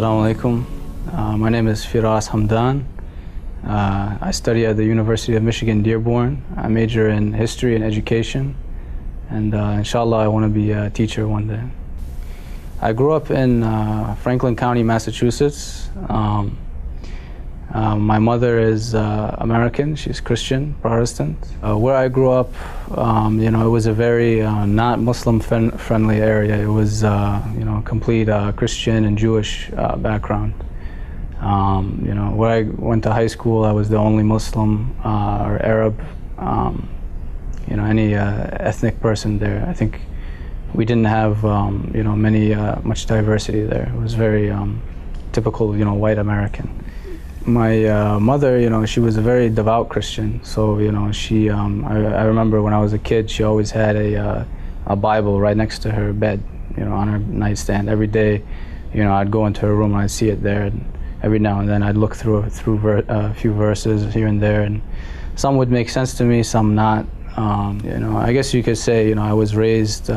Assalamu alaikum. My name is Fira's Hamdan. I study at the University of Michigan, Dearborn. I major in history and education, and inshallah I want to be a teacher one day. I grew up in Franklin County, Massachusetts. My mother is American. She's Christian, Protestant. Where I grew up, it was a very not Muslim friendly area. It was, complete Christian and Jewish background. Where I went to high school, I was the only Muslim or Arab, any ethnic person there. I think we didn't have, much diversity there. It was very typical, white American. My mother, she was a very devout Christian. So, she, I remember when I was a kid, she always had a Bible right next to her bed, on her nightstand. Every day, I'd go into her room and I'd see it there. And every now and then I'd look through a few verses here and there. And some would make sense to me, some not. I guess you could say, I was raised,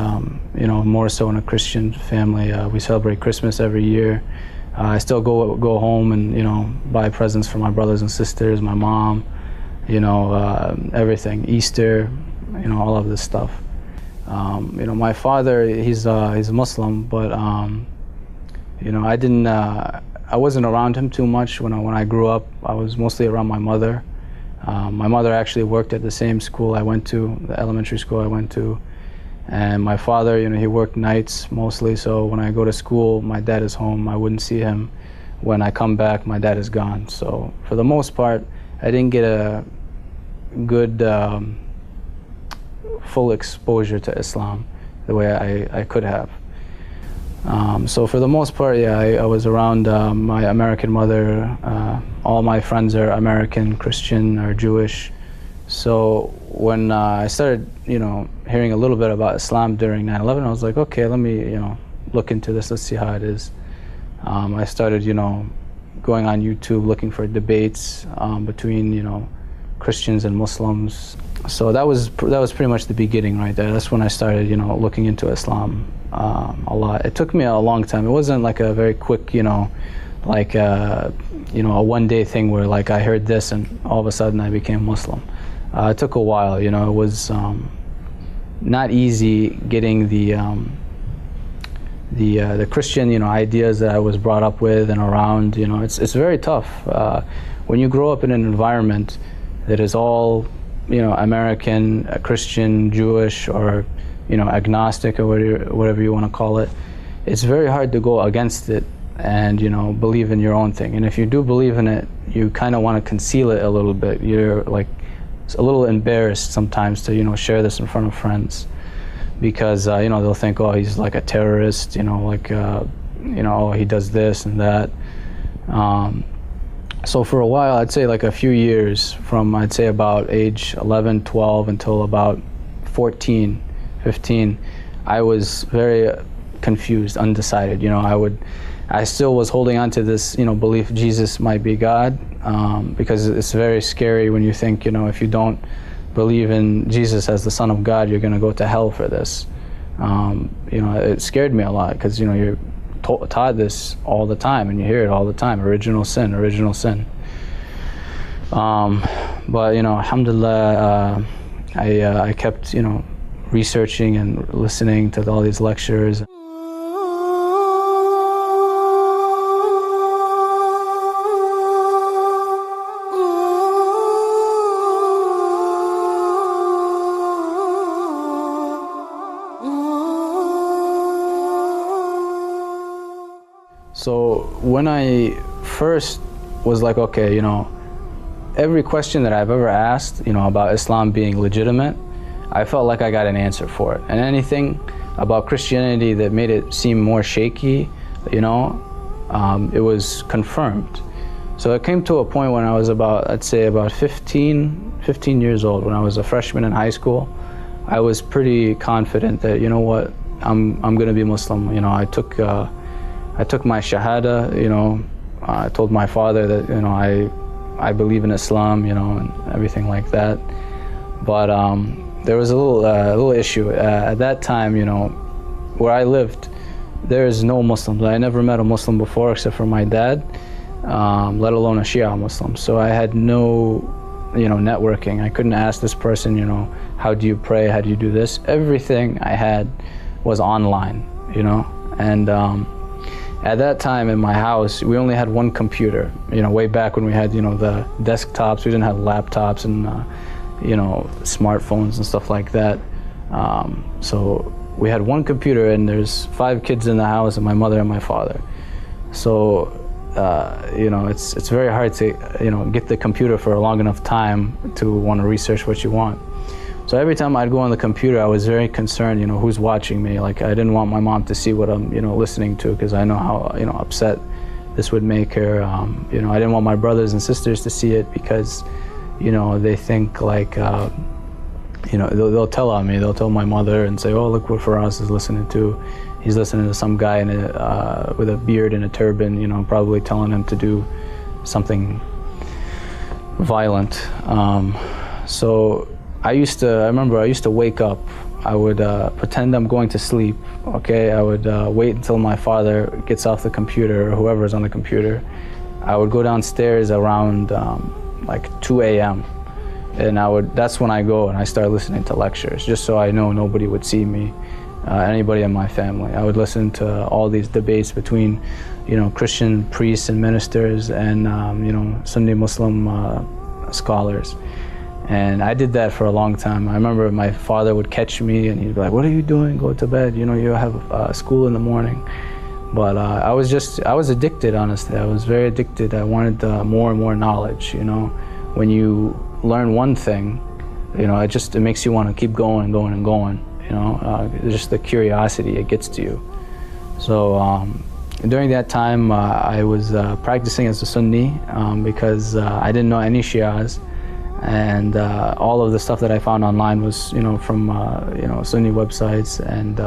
more so in a Christian family. We celebrate Christmas every year. I still go home and buy presents for my brothers and sisters, my mom, everything, Easter, all of this stuff. My father, he's a Muslim, but I wasn't around him too much when I grew up. I was mostly around my mother. My mother actually worked at the same school I went to, the elementary school I went to. And my father, he worked nights mostly, so when I go to school, my dad is home. I wouldn't see him. When I come back, my dad is gone. So for the most part, I didn't get a good full exposure to Islam the way I could have. So for the most part, I was around my American mother. All my friends are American, Christian, or Jewish. So when I started, hearing a little bit about Islam during 9/11, I was like, okay, let me, look into this. Let's see how it is. I started, going on YouTube looking for debates between, Christians and Muslims. So that was pretty much the beginning right there. That's when I started, looking into Islam a lot. It took me a long time. It wasn't like a very quick, a one-day thing where like I heard this and all of a sudden I became Muslim. It took a while, it was not easy getting the Christian, ideas that I was brought up with and around. It's very tough when you grow up in an environment that is all, American, Christian, Jewish, or agnostic, or whatever you want to call it. It's very hard to go against it and believe in your own thing. And if you do believe in it, you kind of want to conceal it a little bit. You're like a little embarrassed sometimes to share this in front of friends, because they'll think, oh, he's like a terrorist, oh, he does this and that. So for a while, I'd say like a few years, from I'd say about age 11, 12 until about 14, 15, I was very confused, undecided. I still was holding on to this, belief Jesus might be God, because it's very scary when you think, if you don't believe in Jesus as the Son of God, you're going to go to hell for this. It scared me a lot, because you're taught this all the time, and you hear it all the time: original sin, original sin. But alhamdulillah, I kept researching and listening to all these lectures. So when I first was like, okay, every question that I've ever asked, about Islam being legitimate, I felt like I got an answer for it. And anything about Christianity that made it seem more shaky, it was confirmed. So it came to a point when I was about 15 years old, when I was a freshman in high school. I was pretty confident that, I'm going to be Muslim. I took my shahada, I told my father that, I believe in Islam, and everything like that. But there was a little issue. At that time, where I lived, there is no Muslims. I never met a Muslim before except for my dad, let alone a Shia Muslim. So I had no, networking. I couldn't ask this person, how do you pray? How do you do this? Everything I had was online, and at that time in my house, we only had one computer, way back when we had, the desktops. We didn't have laptops and, smartphones and stuff like that. So we had one computer, and there's 5 kids in the house, and my mother and my father. So, it's very hard to, get the computer for a long enough time to want to research what you want. So every time I'd go on the computer, I was very concerned, who's watching me. Like, I didn't want my mom to see what I'm, listening to, because I know how, upset this would make her. I didn't want my brothers and sisters to see it because, they think like, they'll tell on me. They'll tell my mother and say, oh, look what Faraz is listening to. He's listening to some guy with a beard and a turban, probably telling him to do something violent. So I remember I used to wake up. I would pretend I'm going to sleep, okay? I would wait until my father gets off the computer, or whoever's on the computer. I would go downstairs around like 2 a.m. and that's when I go and I start listening to lectures, just so I know nobody would see me, anybody in my family. I would listen to all these debates between, Christian priests and ministers and, Sunni Muslim scholars. And I did that for a long time. I remember my father would catch me and he'd be like, what are you doing? Go to bed. You have school in the morning. But I was addicted, honestly. I was very addicted. I wanted more and more knowledge, When you learn one thing, it makes you want to keep going and going and going, just the curiosity, it gets to you. So during that time, I was practicing as a Sunni because I didn't know any Shias. And all of the stuff that I found online was, from, Sunni websites, and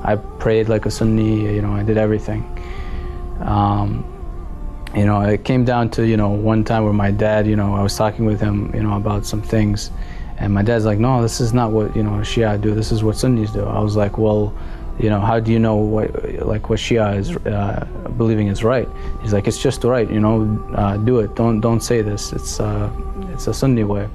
I prayed like a Sunni, I did everything. It came down to, one time where my dad, I was talking with him, about some things, and my dad's like, no, this is not what, Shia do, this is what Sunnis do. I was like, well, how do you know what Shia is believing is right? He's like, it's just right, do it, don't say this, it's a Sunni way.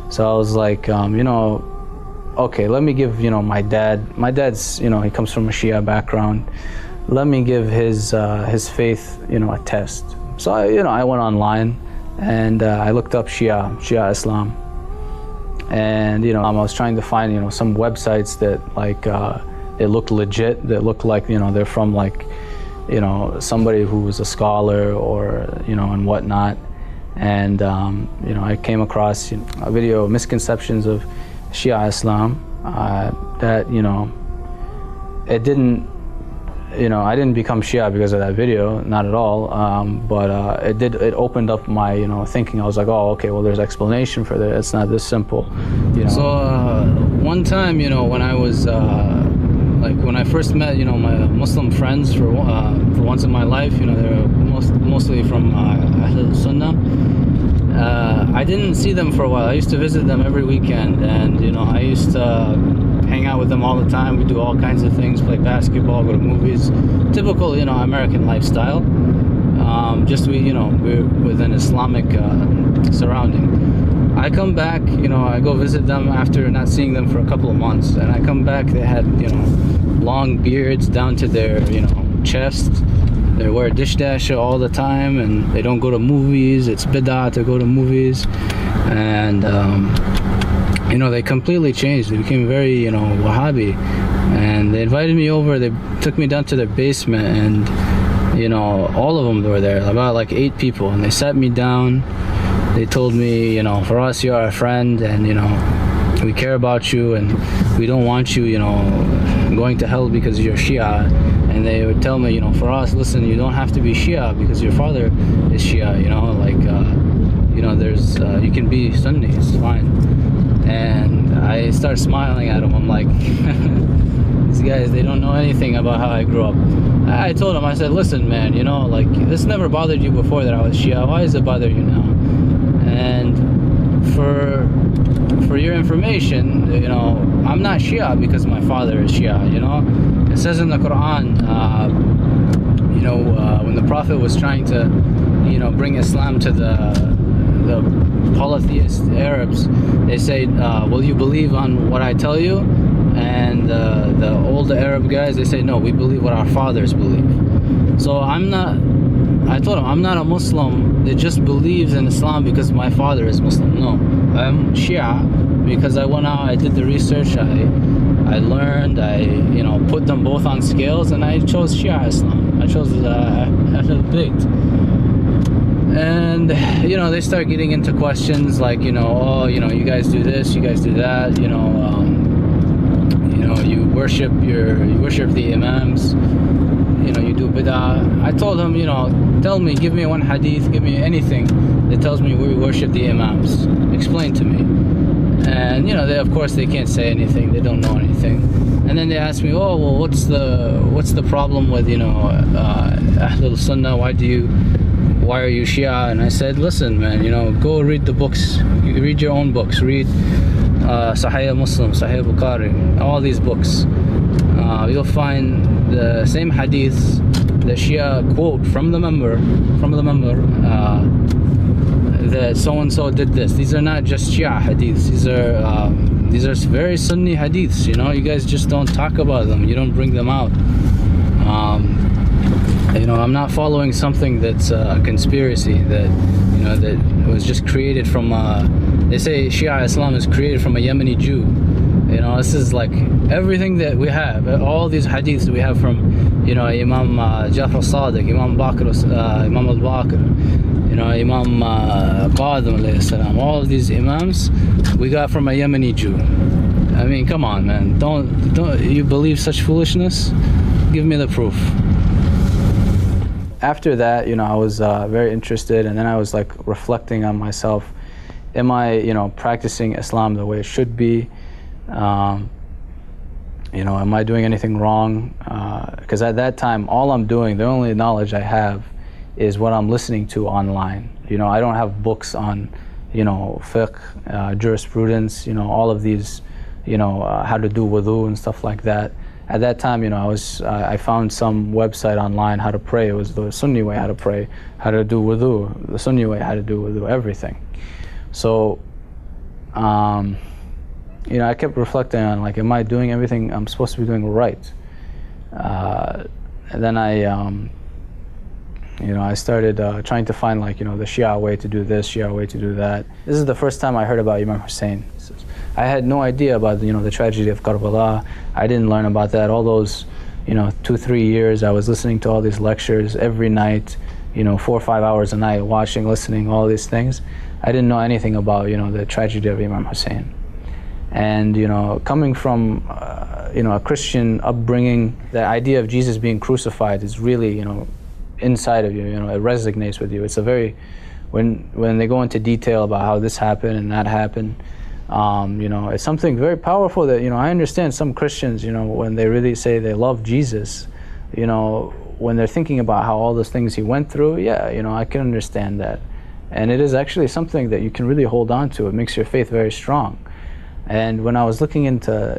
So I was like, okay, let me give, my dad's, he comes from a Shia background. Let me give his faith, a test. So I went online and I looked up Shia Islam. And, I was trying to find, some websites that like, it looked legit, that looked like, they're from like, somebody who was a scholar or, and whatnot. And, I came across a video, Misconceptions of Shia Islam, that, it didn't, I didn't become Shia because of that video, not at all, but it opened up my, thinking. I was like, oh, okay, well, there's explanation for that. It's not this simple, So one time, when I was, when I first met, my Muslim friends for once in my life, they were mostly from Ahl Sunnah. I didn't see them for a while. I used to visit them every weekend, and I used to hang out with them all the time. We do all kinds of things, play basketball, go to movies, typical American lifestyle. We're with an Islamic surrounding. I come back, I go visit them after not seeing them for a couple of months, and I come back, they had long beards down to their chest. They wear dish dasher all the time, and they don't go to movies. It's bid'ah to go to movies, and they completely changed. They became very Wahhabi, and they invited me over. They took me down to their basement, and all of them were there, about like 8 people, and they sat me down. They told me, Faras, you're our friend, and we care about you, and we don't want you going to hell because you're Shia. And they would tell me, Faras, listen, you don't have to be Shia because your father is Shia, there's you can be Sunni, it's fine. And I start smiling at them. I'm like, these guys, they don't know anything about how I grew up. I told them, I said, listen, man, this never bothered you before that I was Shia. Why does it bother you now? And for your information, I'm not Shia because my father is Shia, It says in the Quran, when the Prophet was trying to, bring Islam to the polytheist Arabs, they say, will you believe on what I tell you? And the older Arab guys, they say, no, we believe what our fathers believe. So I told him, I'm not a Muslim that just believes in Islam because my father is Muslim. No, I'm Shia because I went out, I did the research, I learned, I put them both on scales, and I chose Shia Islam. I chose Ahlul Bayt. And they start getting into questions like, you guys do this, you guys do that, you worship the imams, you do bid'ah. I told him, tell me, give me one hadith, give me anything that tells me we worship the imams. Explain to me. And they, of course, they can't say anything, they don't know anything. And then they ask me, oh well, what's the problem with Ahlul Sunnah, why are you Shia? And I said, listen man, go read the books, you read your own books, read Sahih Muslim, Sahih Bukhari, all these books. You'll find the same hadiths that Shia quote from the member that so-and-so did this. These are not just Shia hadiths, these are very Sunni hadiths. You guys just don't talk about them, you don't bring them out. I'm not following something that's a conspiracy that that was just created from they say Shia Islam is created from a Yemeni Jew. This is like everything that we have, all these hadiths that we have from Imam Jafar al-Sadiq, Imam Bakr, Imam al-Bakr, Imam Qadim alayhi salam, all of these imams we got from a Yemeni Jew. I mean, come on man, don't you believe such foolishness? Give me the proof. After that, I was very interested, and then I was like reflecting on myself. Am I, practicing Islam the way it should be? Am I doing anything wrong? Because at that time, all I'm doing, the only knowledge I have is what I'm listening to online. I don't have books on, fiqh, jurisprudence, all of these, how to do wudu and stuff like that. At that time, I found some website online how to pray. It was the Sunni way how to pray, how to do wudu, the Sunni way how to do wudu, everything. So, I kept reflecting on like, am I doing everything I'm supposed to be doing right? And then I started trying to find like, the Shia way to do this, Shia way to do that. This is the first time I heard about Imam Hussein. I had no idea about the tragedy of Kerbala. I didn't learn about that. All those 2-3 years I was listening to all these lectures every night, 4 or 5 hours a night, watching, listening, all these things. I didn't know anything about the tragedy of Imam Hussein. And coming from a Christian upbringing, the idea of Jesus being crucified is really inside of you. It resonates with you. It's a very, when they go into detail about how this happened and that happened, it's something very powerful that I understand some Christians, when they really say they love Jesus, when they're thinking about how all those things he went through, I can understand that. And it is actually something that you can really hold on to. It makes your faith very strong. And when I was looking into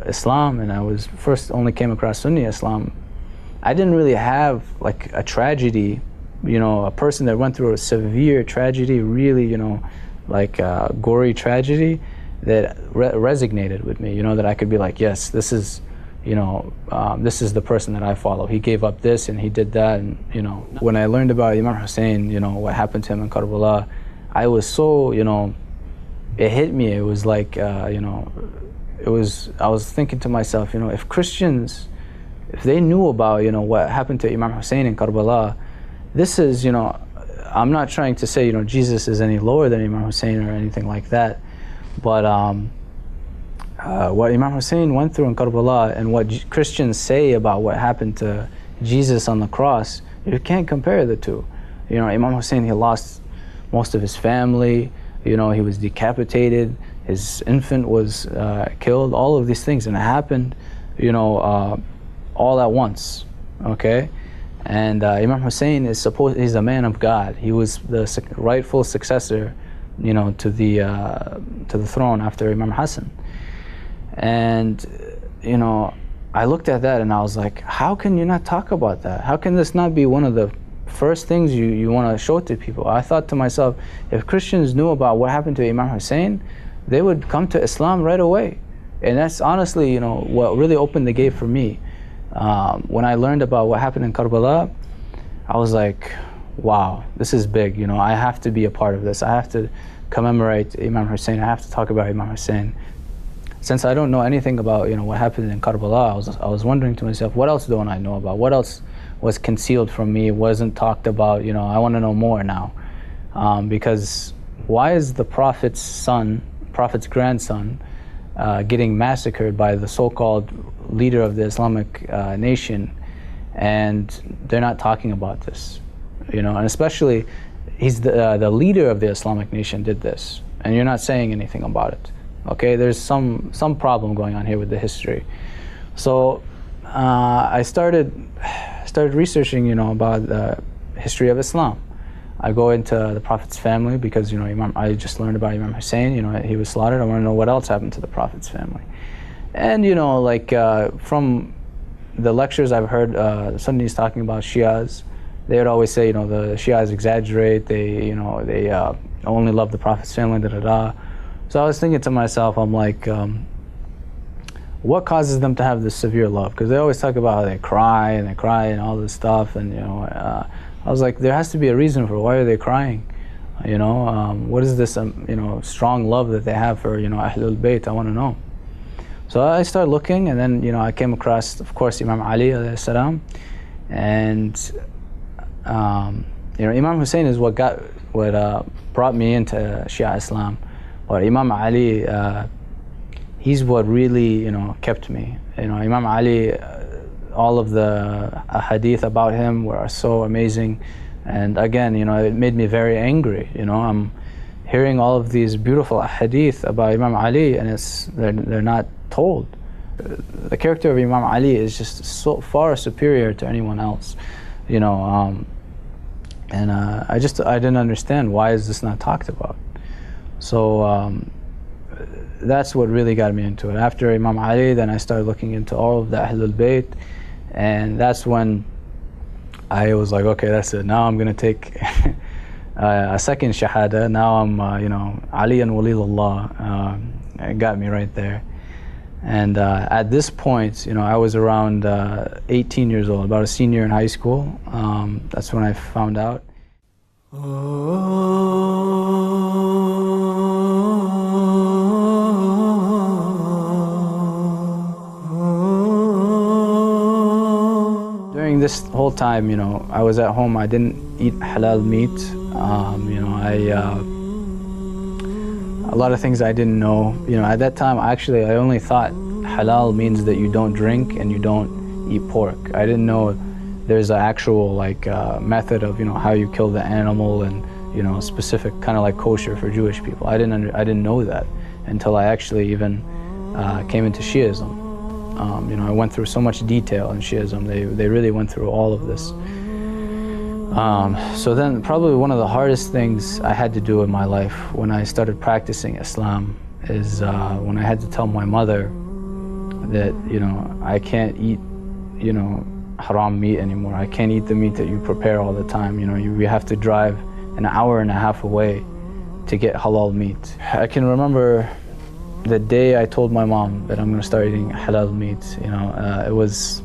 Islam, and I was first only came across Sunni Islam, I didn't really have like a tragedy, a person that went through a severe tragedy, really like a gory tragedy that resonated with me, that I could be like, yes, this is this is the person that I follow. He gave up this and he did that. And when I learned about Imam Hussein, what happened to him in Kerbala, I was so it hit me. It was like I was thinking to myself, if Christians, if they knew about what happened to Imam Hussein in Kerbala, this is I'm not trying to say Jesus is any lower than Imam Hussein or anything like that, but what Imam Hussein went through in Kerbala and what Christians say about what happened to Jesus on the cross, you can't compare the two. Imam Hussein, he lost most of his family, he was decapitated, his infant was killed, all of these things, and it happened all at once, okay? And Imam Hussein he's a man of God. He was the rightful successor to the throne after Imam Hassan. And I looked at that and I was like, how can you not talk about that? How can this not be one of the first things you want to show to people? I thought to myself, if Christians knew about what happened to Imam Hussein, they would come to Islam right away. And that's honestly, you know, what really opened the gate for me. When I learned about what happened in Kerbala, I was like, wow, this is big. You know, I have to be a part of this. I have to commemorate Imam Hussein. I have to talk about Imam Hussein. Since I don't know anything about, you know, what happened in Kerbala, I was wondering to myself, what else don't I know about? What else was concealed from me, wasn't talked about? You know, I want to know more now. Because why is the Prophet's son, Prophet's grandson, getting massacred by the so-called leader of the Islamic nation, and they're not talking about this? You know, and especially he's the leader of the Islamic nation did this, and you're not saying anything about it. Okay, there's some problem going on here with the history. So I started researching, you know, about the history of Islam. I go into the Prophet's family because, you know, I just learned about Imam Hussein. You know, he was slaughtered. I want to know what else happened to the Prophet's family. And, you know, like from the lectures I've heard Sunnis talking about Shias, they would always say, you know, the Shias exaggerate. They, you know, they only love the Prophet's family. Da da da. So I was thinking to myself, I'm like, what causes them to have this severe love? Because they always talk about how they cry and all this stuff, and, you know, I was like, there has to be a reason for why are they crying? You know, what is this, you know, strong love that they have for, you know, Ahlul Bayt? I want to know. So I started looking, and then, you know, I came across, of course, Imam Ali alayhi salam, and you know, Imam Hussein is what brought me into Shia Islam. But Imam Ali, he's what really, you know, kept me. You know, Imam Ali, all of the hadith about him were so amazing. And again, you know, it made me very angry. You know, I'm hearing all of these beautiful hadith about Imam Ali, and they're not told. The character of Imam Ali is just so far superior to anyone else. You know, and I didn't understand, why is this not talked about? So that's what really got me into it. After Imam Ali, then I started looking into all of the Ahlul Bayt, and that's when I was like, okay, that's it. Now I'm going to take a second Shahada. Now I'm, you know, Ali and Waliyullah. It got me right there. And at this point, you know, I was around 18 years old, about a senior in high school. That's when I found out. During this whole time, you know, I was at home. I didn't eat halal meat. You know, a lot of things I didn't know. You know, at that time, actually, I only thought halal means that you don't drink and you don't eat pork. I didn't know there's an actual, like, method of, you know, how you kill the animal, and, you know, specific kind of like kosher for Jewish people. I didn't know that until I actually even came into Shiism. You know, I went through so much detail in Shiism. They really went through all of this. So then probably one of the hardest things I had to do in my life when I started practicing Islam is when I had to tell my mother that, you know, I can't eat, you know, haram meat anymore. I can't eat the meat that you prepare all the time. You know, you have to drive an hour and a half away to get halal meat. I can remember the day I told my mom that I'm going to start eating halal meat. You know, it was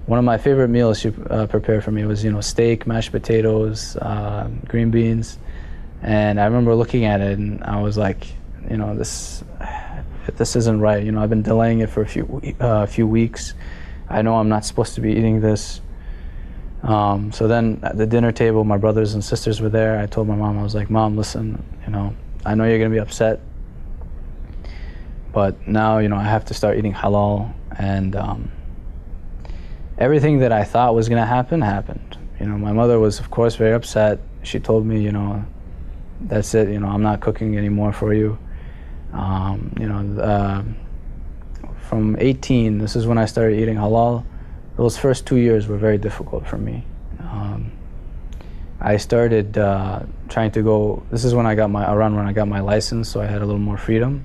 one of my favorite meals she prepared for me. Was, you know, steak, mashed potatoes, green beans, and I remember looking at it and I was like, you know, this isn't right. You know, I've been delaying it for a few weeks. I know I'm not supposed to be eating this. So then at the dinner table, my brothers and sisters were there. I told my mom, I was like, Mom, listen, you know, I know you're going to be upset, but now, you know, I have to start eating halal. And everything that I thought was going to happen happened. You know, my mother was, of course, very upset. She told me, you know, that's it, you know, I'm not cooking anymore for you. You know, from 18, this is when I started eating halal. Those first 2 years were very difficult for me. I started trying to go, this is when I got my license, so I had a little more freedom.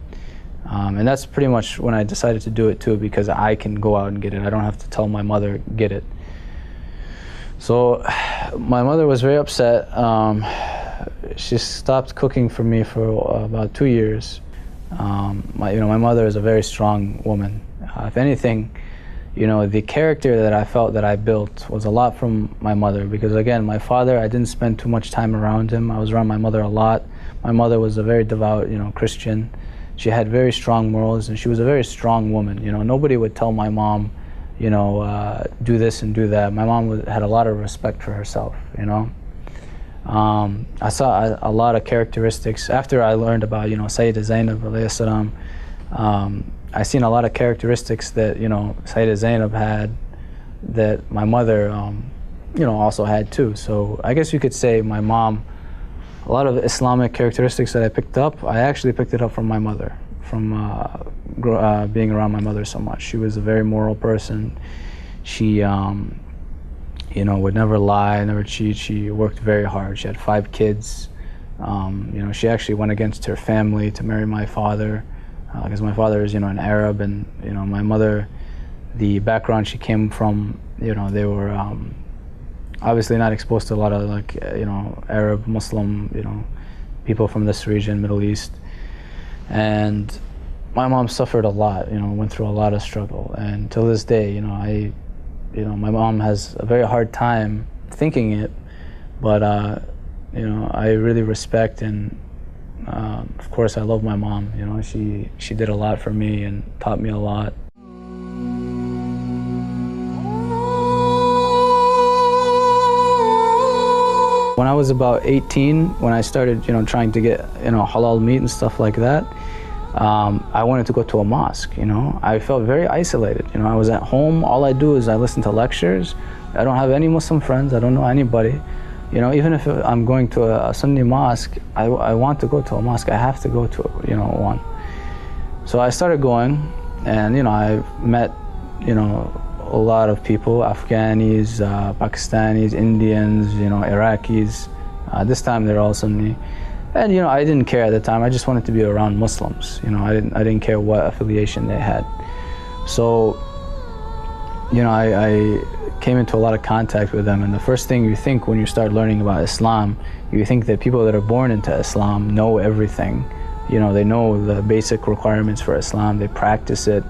And that's pretty much when I decided to do it too, because I can go out and get it. I don't have to tell my mother, get it. So my mother was very upset. She stopped cooking for me for about 2 years. My mother is a very strong woman. If anything, the character that I felt that I built was a lot from my mother, because again, my father, I didn't spend too much time around him. I was around my mother a lot. My mother was a very devout, Christian. She had very strong morals, and she was a very strong woman. Nobody would tell my mom, do this and do that. My mom had a lot of respect for herself, I saw a lot of characteristics. After I learned about, Sayyida Zainab alayhi salam, I seen a lot of characteristics that, Sayyida Zainab had that my mother, also had too. So I guess you could say my mom, a lot of Islamic characteristics that I picked up, I actually picked it up from my mother, from being around my mother so much. She was a very moral person. She, would never lie, never cheat. She worked very hard. She had 5 kids. She actually went against her family to marry my father, because my father is, an Arab, and my mother, the background she came from, they were obviously not exposed to a lot of Arab, Muslim, people from this region, Middle East, and my mom suffered a lot. Went through a lot of struggle, and till this day, my mom has a very hard time thinking it, but I really respect and of course I love my mom. She did a lot for me and taught me a lot. When I was about 18, when I started, trying to get, halal meat and stuff like that, I wanted to go to a mosque, I felt very isolated. I was at home, all I do is I listen to lectures. I don't have any Muslim friends, I don't know anybody. Even if I'm going to a Sunni mosque, I want to go to a mosque, I have to go to, one. So I started going, and, I met, a lot of people, Afghanis, Pakistanis, Indians, Iraqis. This time they're all Sunni. And I didn't care at the time. I just wanted to be around Muslims. I didn't care what affiliation they had. So, I came into a lot of contact with them. And the first thing you think when you start learning about Islam, you think that people that are born into Islam know everything. They know the basic requirements for Islam. They practice it,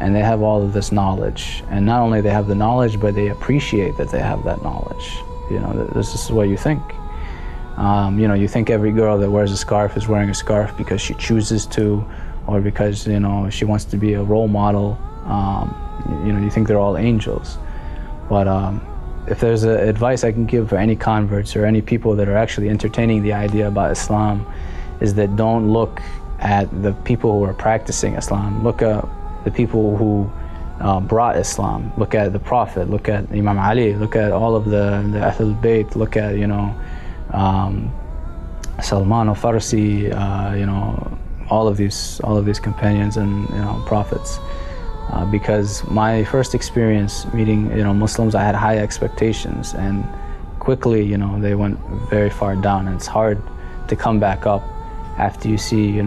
and they have all of this knowledge. And not only they have the knowledge, but they appreciate that they have that knowledge. This is what you think. You think every girl that wears a scarf is wearing a scarf because she chooses to, or because, she wants to be a role model. You think they're all angels. But if there's advice I can give for any converts or any people that are actually entertaining the idea about Islam, is that don't look at the people who are practicing Islam. Look at the people who brought Islam. Look at the Prophet, look at Imam Ali, look at all of the Ahlul Bayt, look at, Salman al-Farsi, all of these companions and prophets. Because my first experience meeting Muslims, I had high expectations, and quickly they went very far down, and it's hard to come back up after you see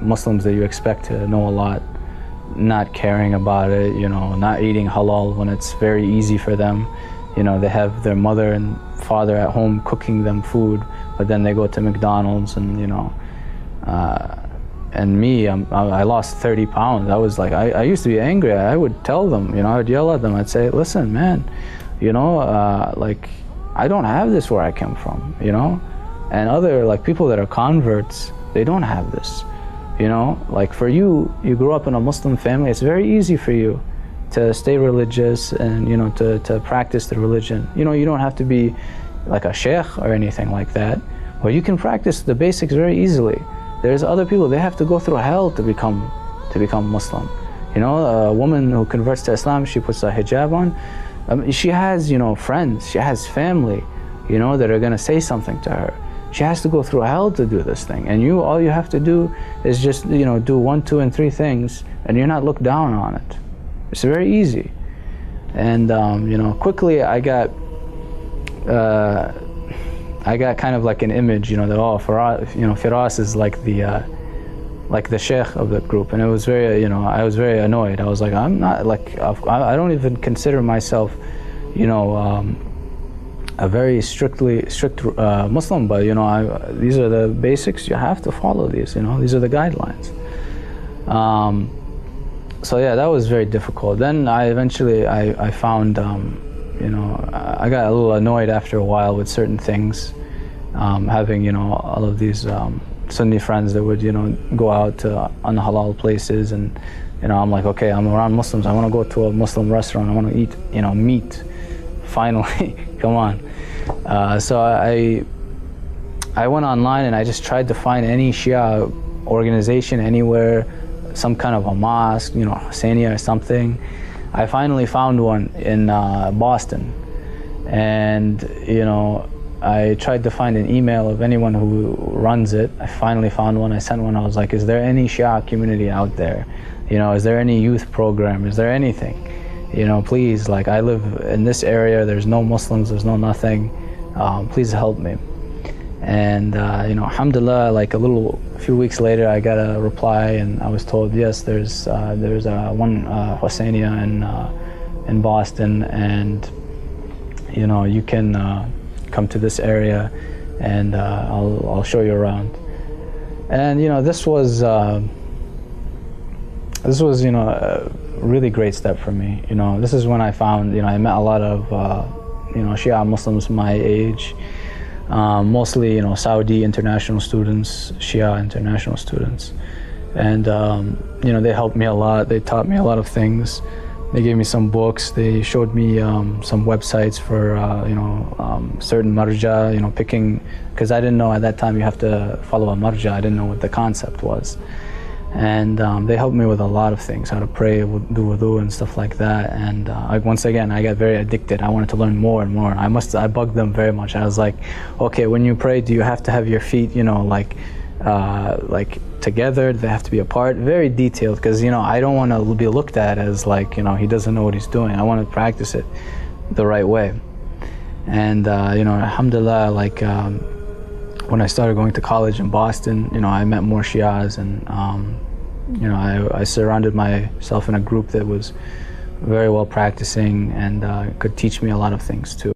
Muslims that you expect to know a lot not caring about it, not eating halal when it's very easy for them. They have their mother and father at home cooking them food, but then they go to McDonald's and and me, I lost 30 pounds. I was like, I used to be angry. I would tell them, I would yell at them. I'd say, listen, man, I don't have this where I came from, and other people that are converts, they don't have this, for you grew up in a Muslim family. It's very easy for you to stay religious and to practice the religion. You don't have to be like a sheikh or anything like that, but you can practice the basics very easily. There's other people, they have to go through hell to become Muslim. A woman who converts to Islam, she puts a hijab on. She has friends, she has family, that are going to say something to her. She has to go through hell to do this thing, and all you have to do is just do 1, 2, and 3 things, and you're not looked down on it. It's very easy. And quickly I got kind of like an image, that Faras is like like the sheikh of the group, and it was very, you know, I was very annoyed. I was like, I'm not like, I don't even consider myself, you know, a very strict Muslim, but you know, these are the basics. You have to follow these. You know, these are the guidelines. So yeah, that was very difficult. Then I eventually I found, you know, I got a little annoyed after a while with certain things, having, you know, all of these Sunni friends that would, you know, go out to unhalal places, and you know, I'm like, okay, I'm around Muslims. I want to go to a Muslim restaurant. I want to eat, you know, meat. Finally, come on. So I went online and I just tried to find any Shia organization anywhere, some kind of a mosque, you know, Husseiniya or something. I finally found one in Boston, and you know, I tried to find an email of anyone who runs it. I finally found one. I sent one. I was like, is there any Shia community out there? You know, is there any youth program? Is there anything? You know, please, like, I live in this area, there's no Muslims, there's no nothing. Please help me. And you know, alhamdulillah, like a few weeks later, I got a reply, and I was told, yes, there's one Husseiniya in Boston, and you know, you can come to this area, and I'll show you around. And you know, this was you know, a really great step for me. You know, this is when I found, you know, I met a lot of you know, Shia Muslims my age. Mostly, you know, Saudi international students, Shia international students, and you know, they helped me a lot. They taught me a lot of things. They gave me some books. They showed me some websites for you know, certain marja. You know, picking, because I didn't know at that time you have to follow a marja. I didn't know what the concept was, and they helped me with a lot of things, how to pray, do wudu and stuff like that. And once again, I got very addicted. I wanted to learn more and more. I bugged them very much. I was like, okay, when you pray, do you have to have your feet, you know, like together? Do they have to be apart? Very detailed, because you know, I don't want to be looked at as like, you know, he doesn't know what he's doing. I want to practice it the right way. And you know, alhamdulillah, like when I started going to college in Boston, you know, I met more Shias, and you know, I surrounded myself in a group that was very well practicing and could teach me a lot of things too.